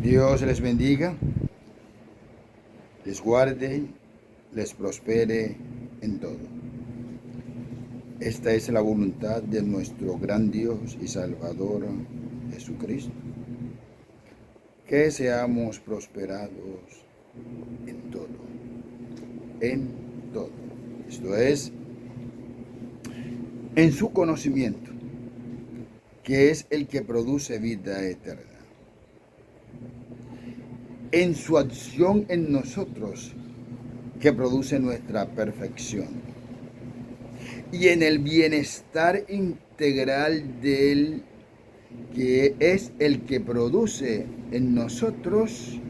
Dios les bendiga, les guarde, les prospere en todo. Esta es la voluntad de nuestro gran Dios y Salvador Jesucristo. Que seamos prosperados en todo. En todo. Esto es, en su conocimiento, que es el que produce vida eterna. En su acción en nosotros, que produce nuestra perfección. Y en el bienestar integral de Él, que es el que produce en nosotros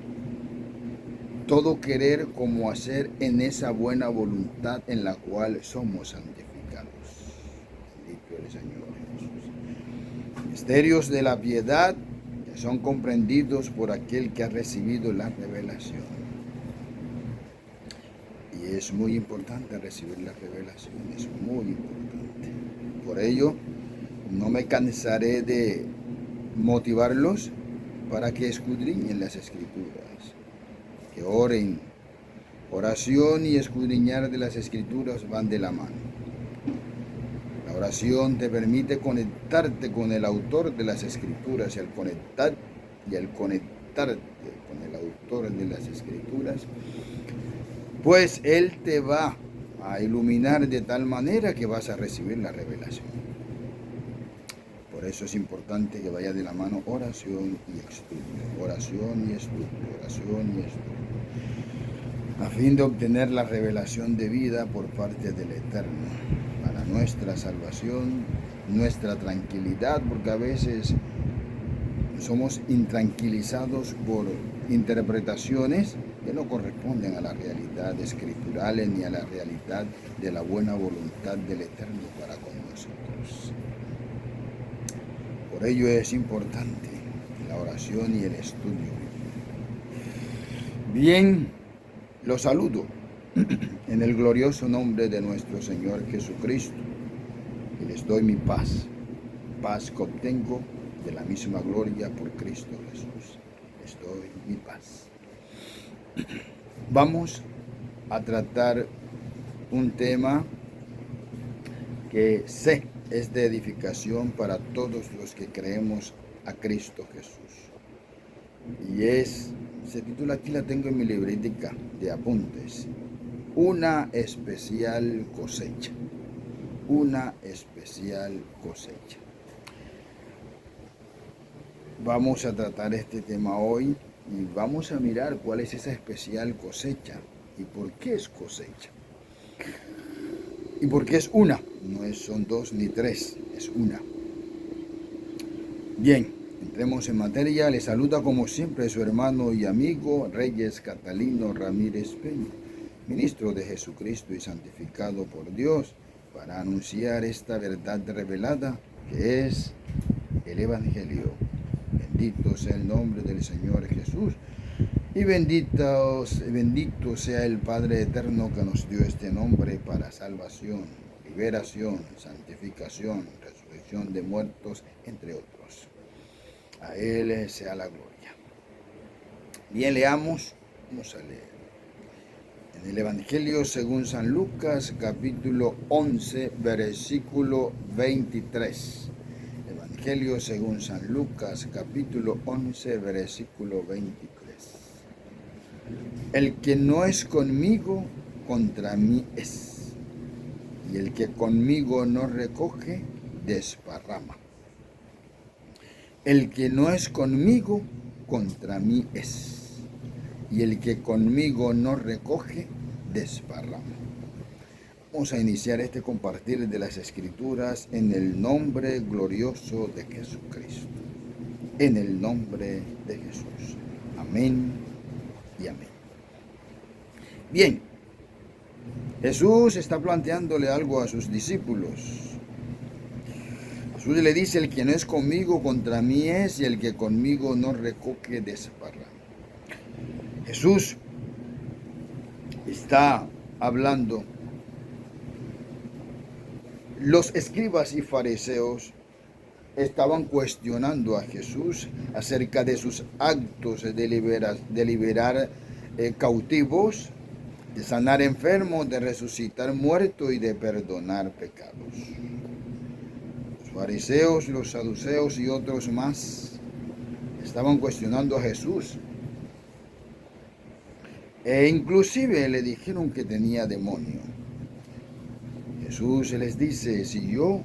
todo querer como hacer en esa buena voluntad en la cual somos santificados. Bendito el Señor Jesús. Misterios de la piedad que son comprendidos por aquel que ha recibido la revelación. Y es muy importante recibir la revelación, es muy importante. Por ello, no me cansaré de motivarlos para que escudriñen las Escrituras, que oren. Oración y escudriñar de las Escrituras van de la mano. La oración te permite conectarte con el autor de las Escrituras, y al conectarte con el autor de las Escrituras, pues Él te va a iluminar de tal manera que vas a recibir la revelación. Por eso es importante que vaya de la mano oración y estudio, oración y estudio, oración y estudio, a fin de obtener la revelación de vida por parte del Eterno, para nuestra salvación, nuestra tranquilidad, porque a veces somos intranquilizados por interpretaciones que no corresponden a la realidad escritural ni a la realidad de la buena voluntad del Eterno para con nosotros. Por ello es importante la oración y el estudio. Bien, los saludo en el glorioso nombre de nuestro Señor Jesucristo y les doy mi paz, paz que obtengo de la misma gloria por Cristo Jesús. Les doy mi paz. Vamos a tratar un tema que sé es de edificación para todos los que creemos a Cristo Jesús. Y se titula, aquí la tengo en mi libretica de apuntes, una especial cosecha. Una especial cosecha. Vamos a tratar este tema hoy y vamos a mirar cuál es esa especial cosecha y por qué es cosecha. Y por qué es una, no son dos ni tres, es una. Bien, entremos en materia. Le saluda como siempre su hermano y amigo Reyes Catalino Ramírez Peña, ministro de Jesucristo y santificado por Dios, para anunciar esta verdad revelada que es el Evangelio. Bendito sea el nombre del Señor Jesús y bendito sea el Padre eterno que nos dio este nombre para salvación, liberación, santificación, resurrección de muertos, entre otros. A Él sea la gloria. Bien, leamos, vamos a leer. En el Evangelio según San Lucas, capítulo 11, versículo 23. Evangelio según San Lucas, capítulo 11, versículo 23. El que no es conmigo, contra mí es. Y el que conmigo no recoge, desparrama. El que no es conmigo, contra mí es. Y el que conmigo no recoge, desparrama. Vamos a iniciar este compartir de las Escrituras en el nombre glorioso de Jesucristo. En el nombre de Jesús. Amén y amén. Bien, Jesús está planteándole algo a sus discípulos. Jesús le dice, el que no es conmigo, contra mí es, y el que conmigo no recoge, desparrama. Jesús está hablando. Los escribas y fariseos estaban cuestionando a Jesús acerca de sus actos de liberar cautivos, de sanar enfermos, de resucitar muertos y de perdonar pecados. Los fariseos, los saduceos y otros más estaban cuestionando a Jesús. E inclusive le dijeron que tenía demonio. Jesús les dice, si yo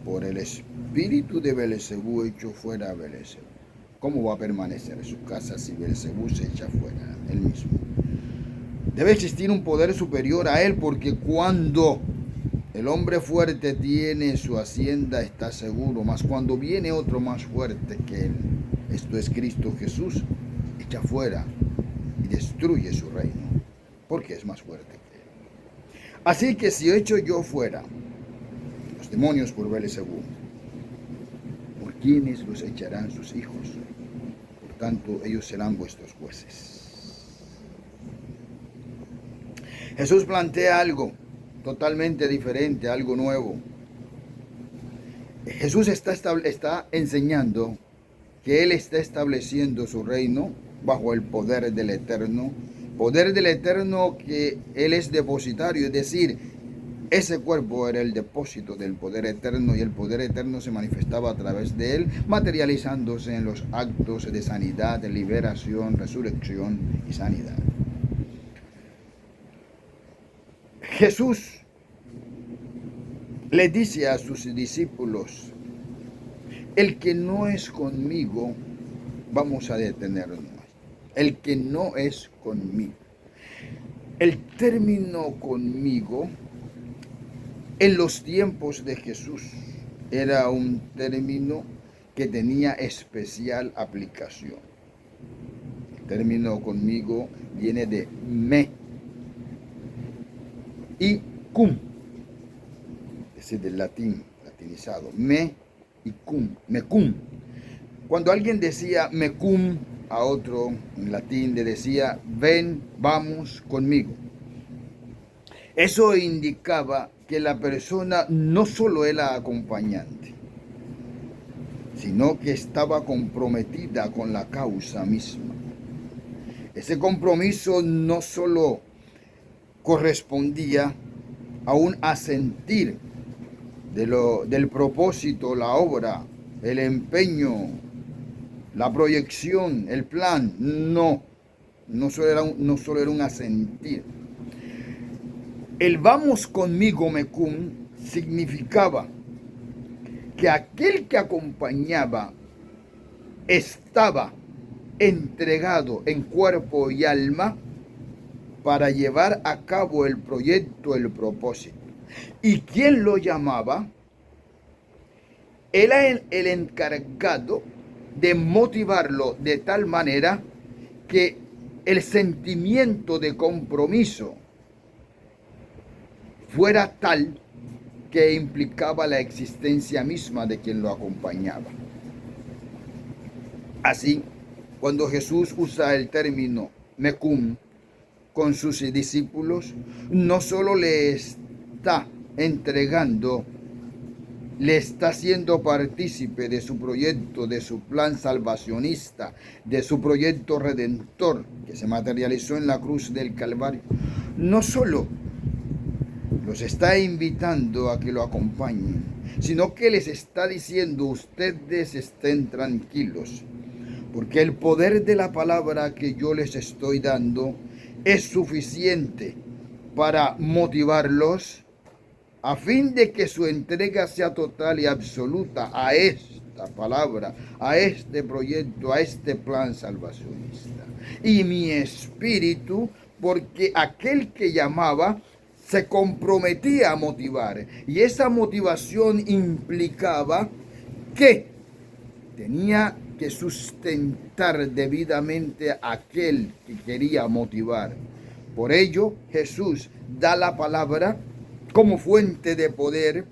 por el espíritu de Belcebú echo fuera a Belcebú, ¿cómo va a permanecer en su casa si Belcebú se echa fuera él mismo? Debe existir un poder superior a él, porque cuando el hombre fuerte tiene su hacienda está seguro, mas cuando viene otro más fuerte que él, esto es Cristo Jesús, echa fuera y destruye su reino, porque es más fuerte que él. Así que si echo yo fuera los demonios por Belcebú, ¿por quiénes los echarán sus hijos? Por tanto, ellos serán vuestros jueces. Jesús plantea algo totalmente diferente, algo nuevo. Jesús está enseñando que Él está estableciendo su reino bajo el poder del Eterno que Él es depositario, es decir, ese cuerpo era el depósito del poder eterno y el poder eterno se manifestaba a través de Él, materializándose en los actos de sanidad, liberación, resurrección y sanidad. Jesús le dice a sus discípulos, el que no es conmigo, vamos a detenernos, el que no es conmigo. El término conmigo en los tiempos de Jesús era un término que tenía especial aplicación. El término conmigo viene de me y cum, es decir, del latinizado, me y cum, mecum. Cuando alguien decía mecum a otro en latín, le decía ven, vamos conmigo. Eso indicaba que la persona no solo era acompañante, sino que estaba comprometida con la causa misma. Ese compromiso no solo correspondía a un asentir del propósito, la obra, el empeño, la proyección, el plan. No solo era un asentir. El vamos conmigo, mecum, significaba que aquel que acompañaba estaba entregado en cuerpo y alma para llevar a cabo el proyecto, el propósito. ¿Y quién lo llamaba? Era el encargado de motivarlo de tal manera que el sentimiento de compromiso fuera tal que implicaba la existencia misma de quien lo acompañaba. Así, cuando Jesús usa el término mecum con sus discípulos, no solo le está entregando, le está haciendo partícipe de su proyecto, de su plan salvacionista, de su proyecto redentor que se materializó en la cruz del Calvario. No solo los está invitando a que lo acompañen, sino que les está diciendo, ustedes estén tranquilos, porque el poder de la palabra que yo les estoy dando es suficiente para motivarlos a fin de que su entrega sea total y absoluta a esta palabra, a este proyecto, a este plan salvacionista. Y mi espíritu, porque aquel que llamaba se comprometía a motivar, y esa motivación implicaba que tenía que sustentar debidamente a aquel que quería motivar. Por ello, Jesús da la palabra como fuente de poder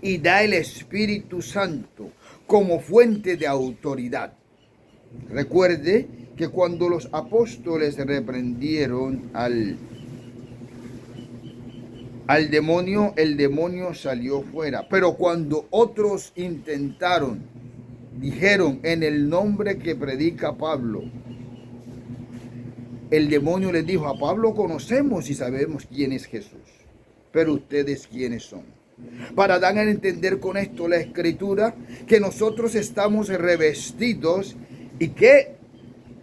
y da el Espíritu Santo como fuente de autoridad. Recuerde que cuando los apóstoles reprendieron al al demonio, el demonio salió fuera. Pero cuando otros intentaron, dijeron en el nombre que predica Pablo, el demonio les dijo: a Pablo conocemos y sabemos quién es Jesús, pero ustedes quiénes son. Para dar a entender con esto la escritura que nosotros estamos revestidos y que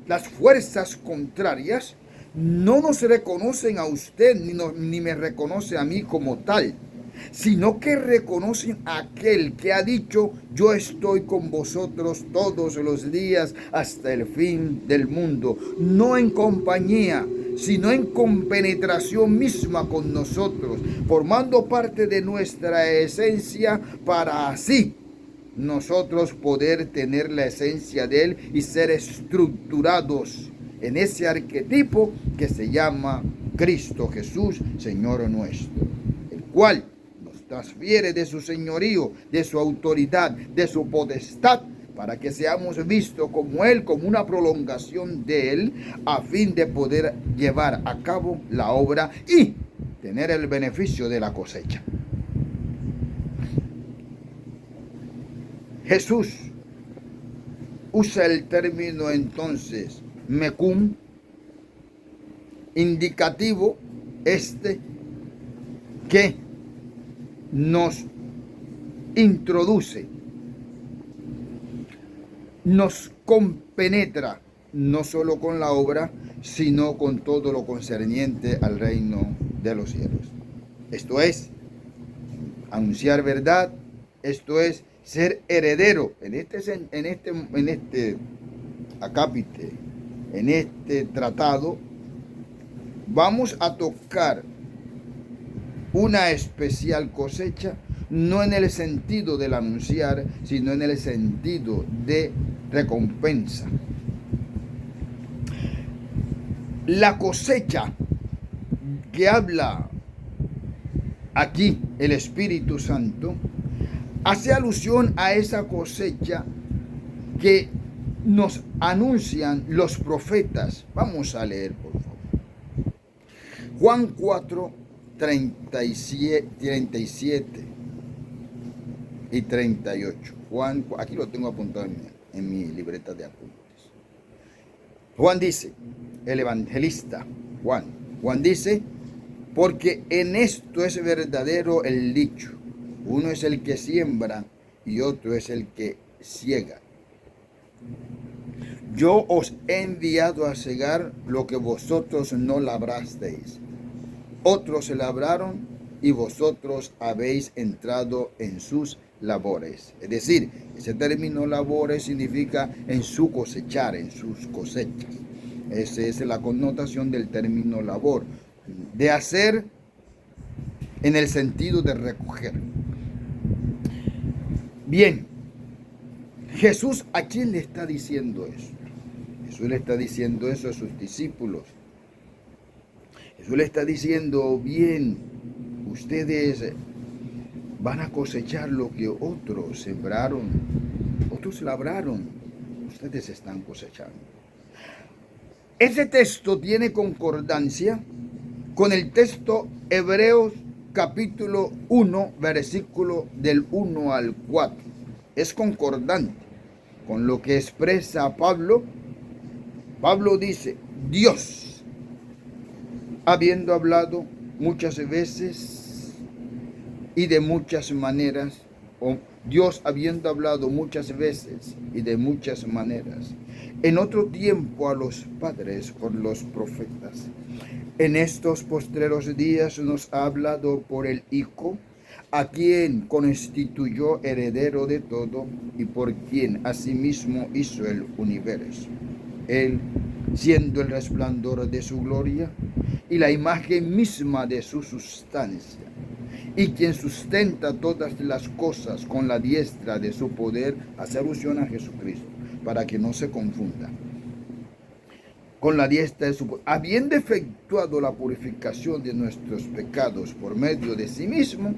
las fuerzas contrarias no nos reconocen a usted ni me reconoce a mí como tal, sino que reconocen a aquel que ha dicho: yo estoy con vosotros todos los días hasta el fin del mundo. No en compañía, sino en compenetración misma con nosotros, formando parte de nuestra esencia, para así nosotros poder tener la esencia de Él y ser estructurados en ese arquetipo que se llama Cristo Jesús, Señor nuestro, el cual nos transfiere de su señorío, de su autoridad, de su potestad, para que seamos vistos como Él, como una prolongación de Él, a fin de poder llevar a cabo la obra y tener el beneficio de la cosecha. Jesús usa el término entonces mecum, indicativo que nos introduce, nos compenetra no solo con la obra, sino con todo lo concerniente al reino de los cielos. Esto es anunciar verdad, esto es ser heredero. En este acápite, en este tratado, vamos a tocar una especial cosecha, no en el sentido del anunciar, sino en el sentido de recompensa. La cosecha que habla aquí el Espíritu Santo hace alusión a esa cosecha que nos anuncian los profetas. Vamos a leer, por favor. Juan 4, 37 y 38. Juan, aquí lo tengo apuntado en mi libreta de apuntes. Juan dice, el evangelista Juan dice: porque en esto es verdadero el dicho, uno es el que siembra y otro es el que ciega. Yo os he enviado a cegar lo que vosotros no labrasteis. Otros labraron y vosotros habéis entrado en sus labores. Es decir, ese término labores significa en su cosechar, en sus cosechas. Esa es la connotación del término labor, de hacer en el sentido de recoger. Bien, Jesús, ¿a quién le está diciendo eso? Jesús le está diciendo eso a sus discípulos. Jesús le está diciendo: bien, ustedes van a cosechar lo que otros sembraron, otros labraron, ustedes están cosechando. Ese texto tiene concordancia con el texto Hebreos capítulo 1, versículo del 1 al 4. Es concordante con lo que expresa Pablo. Pablo dice: Dios, habiendo hablado muchas veces y de muchas maneras, o Dios habiendo hablado muchas veces y de muchas maneras, en otro tiempo a los padres por los profetas, en estos postreros días nos ha hablado por el Hijo, a quien constituyó heredero de todo y por quien asimismo hizo el universo. Él, siendo el resplandor de su gloria y la imagen misma de su sustancia, y quien sustenta todas las cosas con la diestra de su poder, hace alusión a Jesucristo, para que no se confunda. Con la diestra de su poder, habiendo efectuado la purificación de nuestros pecados por medio de sí mismo,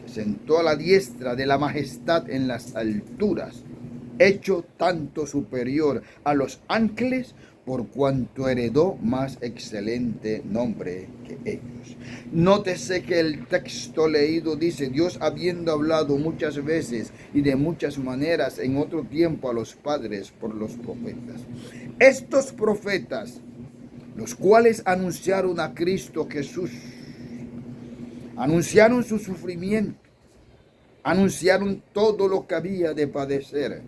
se sentó a la diestra de la majestad en las alturas, hecho tanto superior a los ángeles, por cuanto heredó más excelente nombre que ellos. Nótese que el texto leído dice: Dios, habiendo hablado muchas veces y de muchas maneras en otro tiempo a los padres por los profetas. Estos profetas, los cuales anunciaron a Cristo Jesús, anunciaron su sufrimiento, anunciaron todo lo que había de padecer,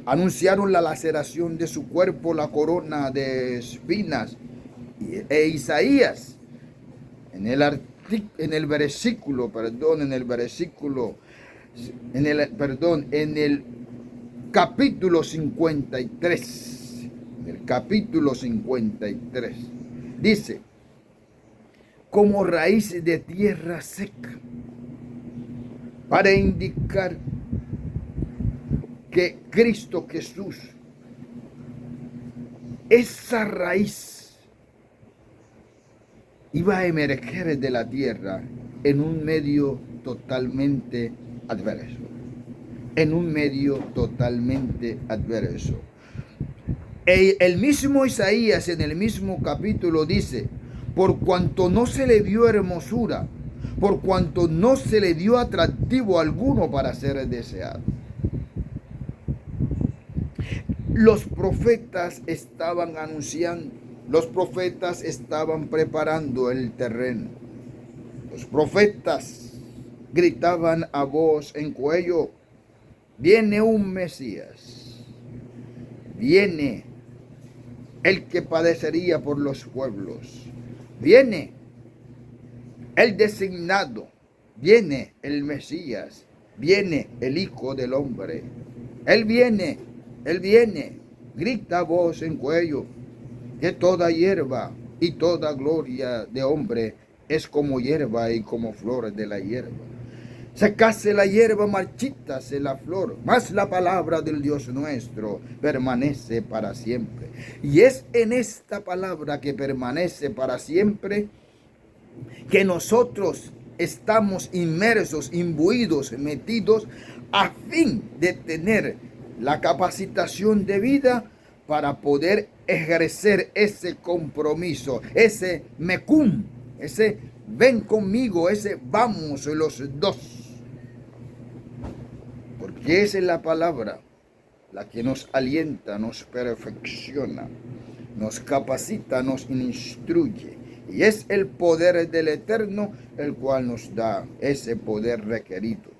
anunciaron la laceración de su cuerpo, la corona de espinas. E Isaías, en el capítulo 53, dice: como raíz de tierra seca, para indicar que Cristo Jesús, esa raíz, iba a emerger de la tierra en un medio totalmente adverso. El mismo Isaías en el mismo capítulo dice: por cuanto no se le dio hermosura, por cuanto no se le dio atractivo alguno para ser deseado. Los profetas estaban anunciando, los profetas estaban preparando el terreno. Los profetas gritaban a voz en cuello: viene un Mesías, viene el que padecería por los pueblos, viene el designado, viene el Mesías, viene el Hijo del Hombre. Él viene, grita a voz en cuello, que toda hierba y toda gloria de hombre es como hierba y como flor de la hierba. Secase la hierba, marchítase la flor, mas la palabra del Dios nuestro permanece para siempre. Y es en esta palabra que permanece para siempre que nosotros estamos inmersos, imbuidos, metidos, a fin de tener la capacitación de vida para poder ejercer ese compromiso, ese mecum, ese ven conmigo, ese vamos los dos. Porque esa es la palabra, la que nos alienta, nos perfecciona, nos capacita, nos instruye. Y es el poder del Eterno el cual nos da ese poder requerido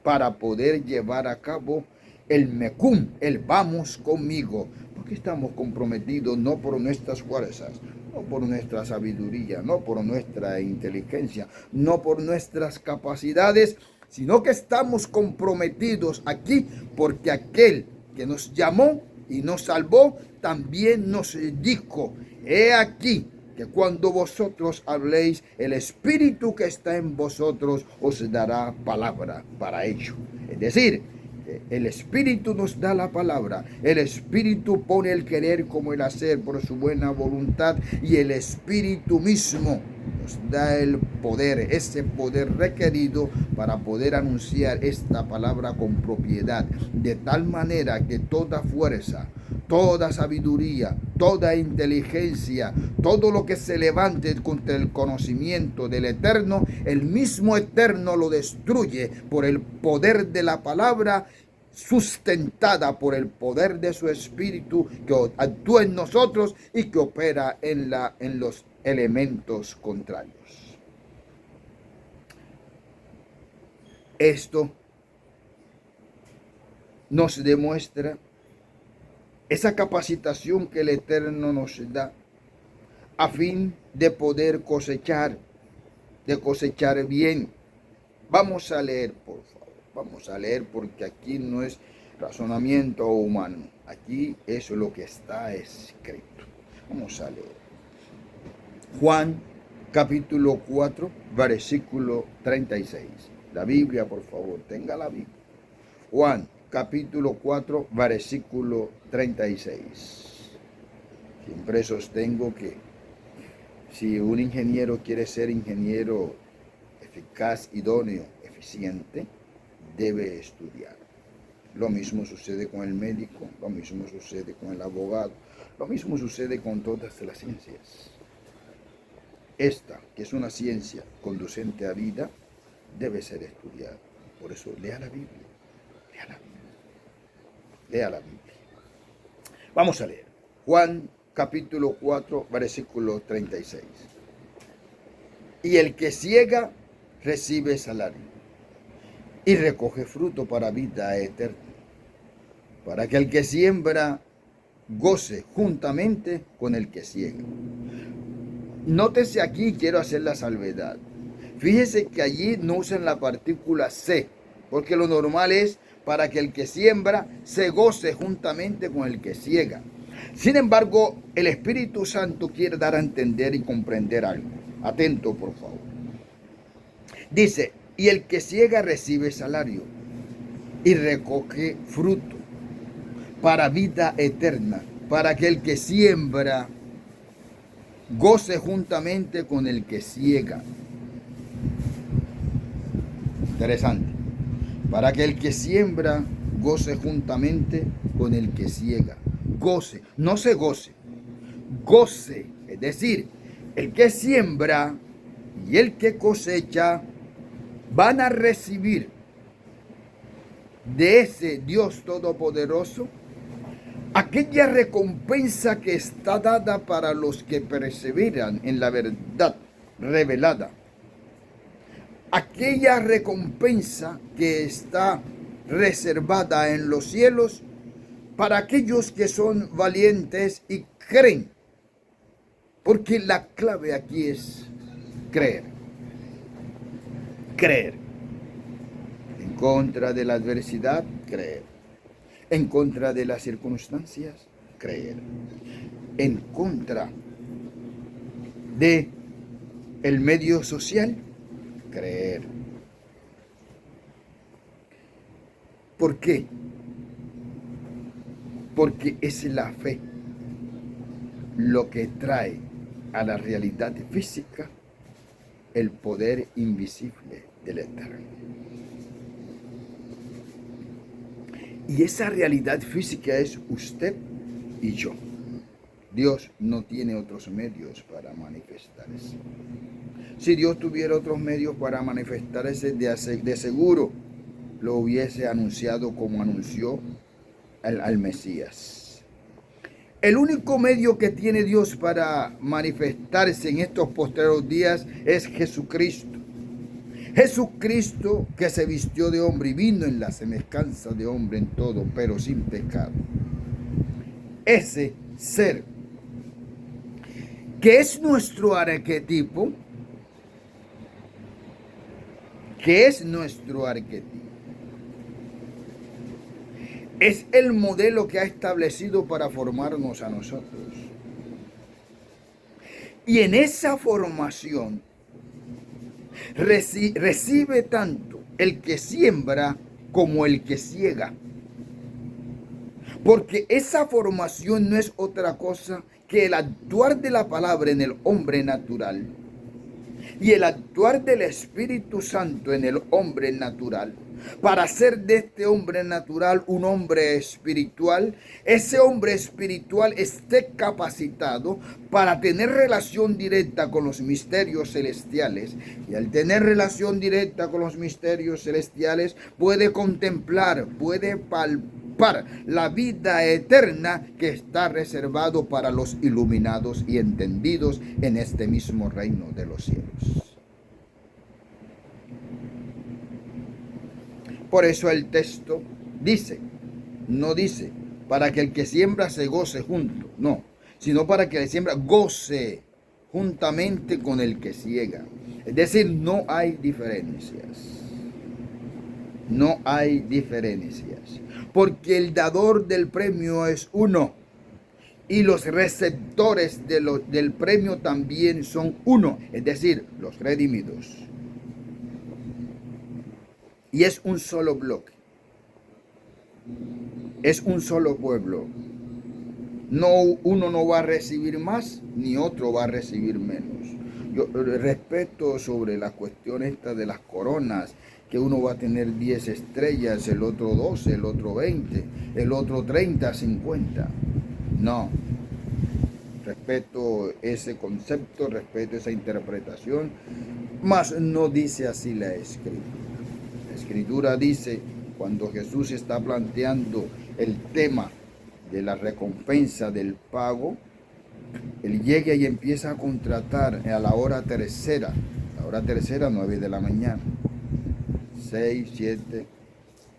para poder llevar a cabo el mecum, el vamos conmigo. Porque estamos comprometidos no por nuestras fuerzas, no por nuestra sabiduría, no por nuestra inteligencia, no por nuestras capacidades, sino que estamos comprometidos aquí porque aquel que nos llamó y nos salvó también nos dijo: he aquí que cuando vosotros habléis, el Espíritu que está en vosotros os dará palabra para ello. Es decir, el Espíritu nos da la palabra, el Espíritu pone el querer como el hacer por su buena voluntad, y el Espíritu mismo nos da el poder, ese poder requerido para poder anunciar esta palabra con propiedad, de tal manera que toda fuerza, toda sabiduría, toda inteligencia, todo lo que se levante contra el conocimiento del Eterno, el mismo Eterno lo destruye por el poder de la palabra, sustentada por el poder de su Espíritu que actúa en nosotros y que opera en los elementos contrarios. Esto nos demuestra esa capacitación que el Eterno nos da a fin de poder cosechar, de cosechar bien. Vamos a leer, por favor. Vamos a leer porque aquí no es razonamiento humano. Aquí es lo que está escrito. Vamos a leer. Juan capítulo 4, versículo 36. La Biblia, por favor, tenga la Biblia. Juan capítulo 4, versículo 36. Siempre sostengo que si un ingeniero quiere ser ingeniero eficaz, idóneo, eficiente, debe estudiar. Lo mismo sucede con el médico, lo mismo sucede con el abogado, lo mismo sucede con todas las ciencias. Esta, que es una ciencia conducente a vida, debe ser estudiada. Por eso, lea la Biblia, lea la Biblia, lea la Biblia. Vamos a leer Juan capítulo 4, versículo 36. Y el que ciega recibe salario y recoge fruto para vida eterna, para que el que siembra goce juntamente con el que ciega. Nótese aquí, quiero hacer la salvedad. Fíjese que allí no usan la partícula se, porque lo normal es para que el que siembra se goce juntamente con el que ciega. Sin embargo, el Espíritu Santo quiere dar a entender y comprender algo. Atento, por favor. Dice, y el que ciega recibe salario y recoge fruto para vida eterna, para que el que siembra goce juntamente con el que ciega. Interesante. Para que el que siembra goce juntamente con el que ciega. Goce, no se goce, goce. Es decir, el que siembra y el que cosecha van a recibir de ese Dios Todopoderoso aquella recompensa que está dada para los que perseveran en la verdad revelada. Aquella recompensa que está reservada en los cielos para aquellos que son valientes y creen. Porque la clave aquí es creer. Creer. En contra de la adversidad, creer. En contra de las circunstancias, creer. En contra de el medio social, creer. ¿Por qué? Porque es la fe lo que trae a la realidad física el poder invisible del Eterno. Y esa realidad física es usted y yo. Dios no tiene otros medios para manifestarse. Si Dios tuviera otros medios para manifestarse, de seguro lo hubiese anunciado como anunció al Mesías. El único medio que tiene Dios para manifestarse en estos postreros días es Jesucristo. Jesucristo que se vistió de hombre y vino en la semejanza de hombre en todo, pero sin pecado. Ese ser que es nuestro arquetipo, es el modelo que ha establecido para formarnos a nosotros. Y en esa formación recibe tanto el que siembra como el que ciega. Porque esa formación no es otra cosa que el actuar de la palabra en el hombre natural y el actuar del Espíritu Santo en el hombre natural, para hacer de este hombre natural un hombre espiritual. Ese hombre espiritual esté capacitado para tener relación directa con los misterios celestiales, y al tener relación directa con los misterios celestiales puede contemplar, puede palpar la vida eterna que está reservado para los iluminados y entendidos en este mismo reino de los cielos. Por eso el texto dice, no dice, para que el que siembra se goce junto, no, sino para que el que siembra goce juntamente con el que ciega. Es decir, no hay diferencias. No hay diferencias. Porque el dador del premio es uno. Y los receptores del premio también son uno. Es decir, los redimidos. Y es un solo bloque. Es un solo pueblo. No, uno no va a recibir más, ni otro va a recibir menos. Yo respeto sobre la cuestión esta de las coronas, que uno va a tener 10 estrellas, el otro 12, el otro 20, el otro 30, 50. No. Respeto ese concepto, respeto esa interpretación, mas no dice así la Escritura. La Escritura dice, cuando Jesús está planteando el tema de la recompensa del pago, Él llega y empieza a contratar a la hora tercera. La hora tercera, 9 de la mañana. 6,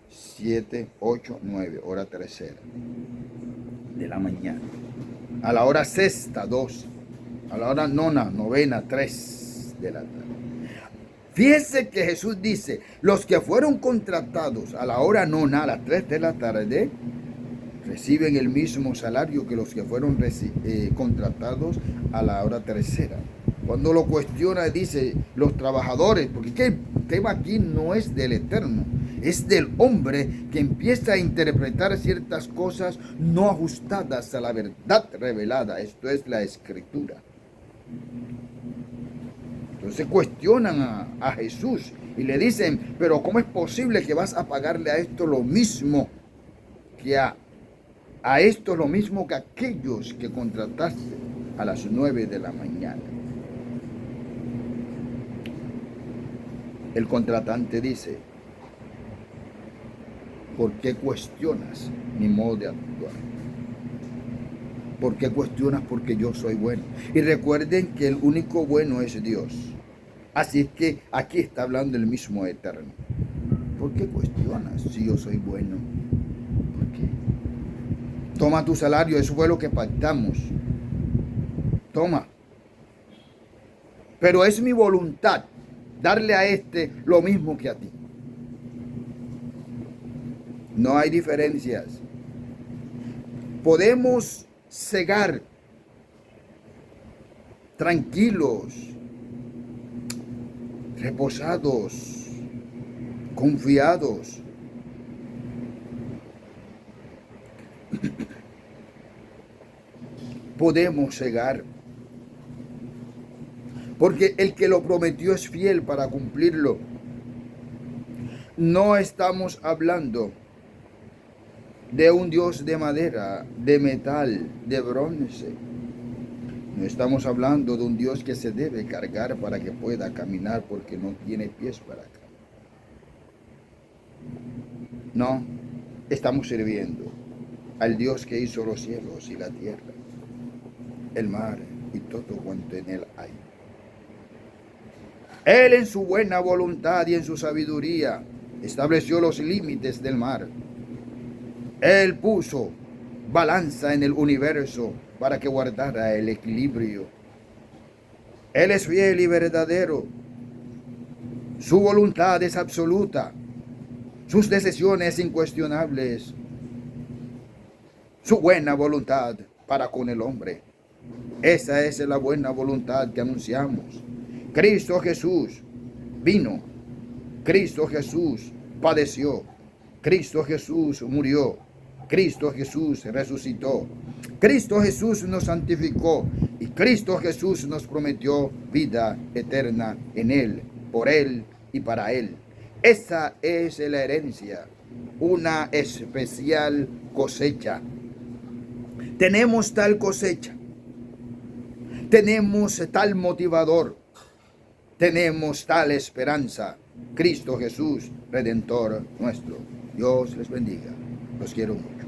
7, 8, 9. Hora tercera de la mañana. A la hora sexta, 2. A la hora nona, novena, 3 de la tarde. Fíjese que Jesús dice, los que fueron contratados a la hora nona, a las 3 de la tarde, reciben el mismo salario que los que fueron contratados a la hora tercera. Cuando lo cuestiona, dice los trabajadores, porque el tema aquí no es del Eterno, es del hombre que empieza a interpretar ciertas cosas no ajustadas a la verdad revelada. Esto es la Escritura. Entonces cuestionan a Jesús y le dicen, pero ¿cómo es posible que vas a pagarle a esto lo mismo que a esto lo mismo que aquellos que contrataste a las 9 de la mañana? El contratante dice, ¿por qué cuestionas mi modo de actuar? ¿Por qué cuestionas? Porque yo soy bueno. Y recuerden que el único bueno es Dios. Así es que aquí está hablando el mismo Eterno. ¿Por qué cuestionas si yo soy bueno? ¿Por qué? Toma tu salario, eso fue lo que pactamos. Toma. Pero es mi voluntad darle a este lo mismo que a ti. No hay diferencias. Podemos cegar tranquilos, reposados, confiados. Podemos cegar. Porque el que lo prometió es fiel para cumplirlo. No estamos hablando de un Dios de madera, de metal, de bronce. No estamos hablando de un Dios que se debe cargar para que pueda caminar porque no tiene pies para caminar. No, estamos sirviendo al Dios que hizo los cielos y la tierra, el mar y todo cuanto en él hay. Él en su buena voluntad y en su sabiduría estableció los límites del mar. Él puso balanza en el universo para que guardara el equilibrio. Él es fiel y verdadero. Su voluntad es absoluta. Sus decisiones incuestionables. Su buena voluntad para con el hombre. Esa es la buena voluntad que anunciamos. Cristo Jesús vino. Cristo Jesús padeció. Cristo Jesús murió. Cristo Jesús resucitó. Cristo Jesús nos santificó. Y Cristo Jesús nos prometió vida eterna en Él, por Él y para Él. Esa es la herencia, una especial cosecha. Tenemos tal cosecha. Tenemos tal motivador. Tenemos tal esperanza. Cristo Jesús, Redentor nuestro. Dios les bendiga. Los quiero mucho.